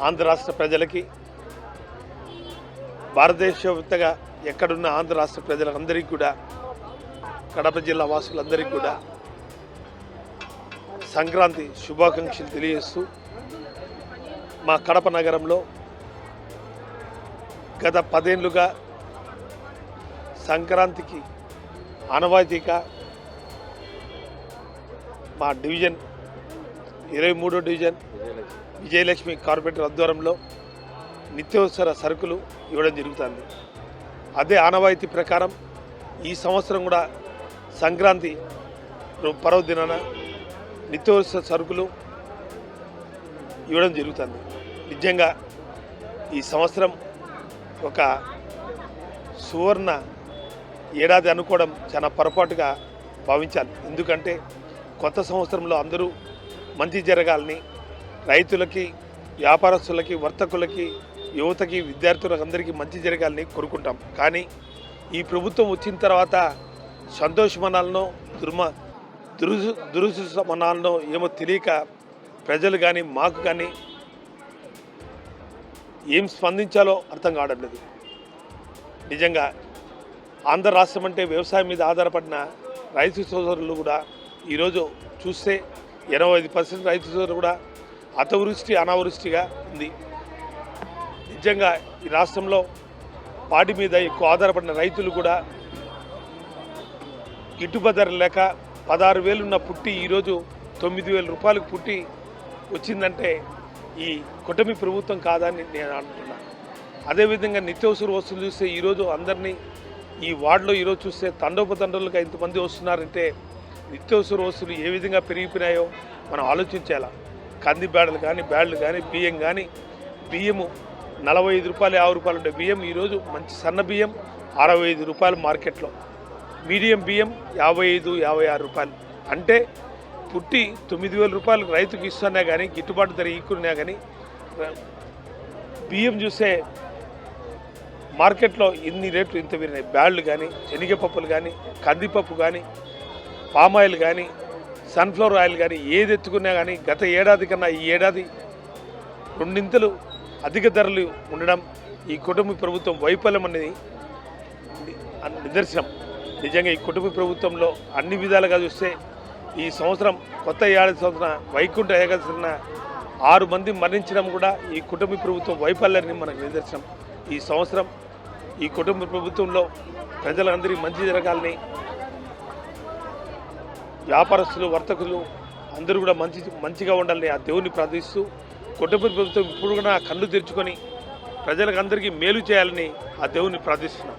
ఆంధ్ర రాష్ట్ర ప్రజలకి, భారతదేశవ్యాప్తంగా ఎక్కడున్న ఆంధ్ర రాష్ట్ర ప్రజలందరికీ కూడా, కడప జిల్లా వాసులందరికీ కూడా సంక్రాంతి శుభాకాంక్షలు తెలియజేస్తూ, మా కడప నగరంలో గత 10 ఏళ్లుగా సంక్రాంతికి ఆనవాయితీగా మా డివిజన్ 23వ డివిజన్ విజయలక్ష్మి కార్పొరేటర్ ఆధ్వర్యంలో నిత్యావసర సరుకులు ఇవ్వడం జరుగుతుంది. అదే ఆనవాయితీ ప్రకారం ఈ సంవత్సరం కూడా సంక్రాంతి పర్వదినాన నిత్యావసర సరుకులు ఇవ్వడం జరుగుతుంది. నిజంగా ఈ సంవత్సరం ఒక సువర్ణ ఏడాది అనుకోవడం చాలా పొరపాటుగా భావించాలి. ఎందుకంటే కొత్త సంవత్సరంలో అందరూ మంచి జరగాలని, రైతులకి, వ్యాపారస్తులకి, వర్తకులకి, యువతకి, విద్యార్థులకు అందరికీ మంచి జరగాలని కోరుకుంటాం. కానీ ఈ ప్రభుత్వం వచ్చిన తర్వాత సంతోషమనాలనో దురుసుమనాలనో ఏమో తెలియక ప్రజలు కానీ మాకు కానీ ఏం స్పందించాలో అర్థం కావడం లేదు. నిజంగా ఆంధ్ర రాష్ట్రం అంటే వ్యవసాయం మీద ఆధారపడిన రైతు సోదరులు కూడా ఈరోజు చూస్తే 85% రైతు సోదరులు కూడా అతివృష్టి అనావృష్టిగా ఉంది. నిజంగా ఈ రాష్ట్రంలో పాడి మీద ఎక్కువ ఆధారపడిన రైతులు కూడా గిట్టుబాటు ధర లేక 16,000 ఉన్న పుట్టి ఈరోజు 9,000 రూపాయలకు పుట్టి వచ్చిందంటే ఈ కూటమి ప్రభుత్వం కాదని నేను అంటున్నాను. అదేవిధంగా నిత్యావసర వస్తువులు చూస్తే ఈరోజు అందరినీ ఈ వార్డులో ఈరోజు చూస్తే తండోపతండలుగా ఇంతమంది వస్తున్నారంటే నిత్యావసర వస్తువులు ఏ విధంగా పెరిగిపోయినాయో మనం ఆలోచించాలా. కంది బ్యాడలు కానీ, బ్యాడ్లు కానీ, బియ్యం కానీ, బియ్యము 45 రూపాయలు 50 రూపాయలు ఉండే బియ్యం ఈరోజు మంచి సన్న బియ్యం 65 రూపాయలు మార్కెట్లో, మీడియం బియ్యం 55-56 రూపాయలు. అంటే పుట్టి 9,000 రూపాయలు రైతుకు ఇస్తున్నా కానీ, గిట్టుబాటు ధర ఈకున్నా కానీ బియ్యం చూస్తే మార్కెట్లో ఇన్ని రేట్లు ఇంత పెరిగినాయి. బ్యాడ్లు కానీ, శనగపప్పులు కానీ, కందిపప్పు కానీ, పామాయిల్ కానీ, సన్ఫ్లవర్ ఆయిల్ కానీ ఏది ఎత్తుకున్నా కానీ గత ఏడాది కన్నా ఈ ఏడాది 2 అధిక ధరలు ఉండడం ఈ కుటుంబ ప్రభుత్వం వైఫల్యం అనేది నిదర్శనం. నిజంగా ఈ కుటుంబ ప్రభుత్వంలో అన్ని విధాలుగా చూస్తే ఈ సంవత్సరం కొత్త ఏడాది సంవత్సరం వైకుంఠ ఏకాదశిన 6 మంది మరణించడం కూడా ఈ కుటుంబ ప్రభుత్వం వైఫల్యాన్ని మనకు నిదర్శనం. ఈ సంవత్సరం ఈ కుటుంబ ప్రభుత్వంలో ప్రజలందరికీ మంచి జరగాలని, వ్యాపారస్తులు, వర్తకులు అందరూ కూడా మంచిగా ఉండాలని ఆ దేవుని ప్రార్థిస్తూ, కుటుంబ ప్రభుత్వం ఇప్పుడు కూడా కళ్ళు తెరుచుకొని ప్రజలకు అందరికీ మేలు చేయాలని ఆ దేవుని ప్రార్థిస్తున్నాం.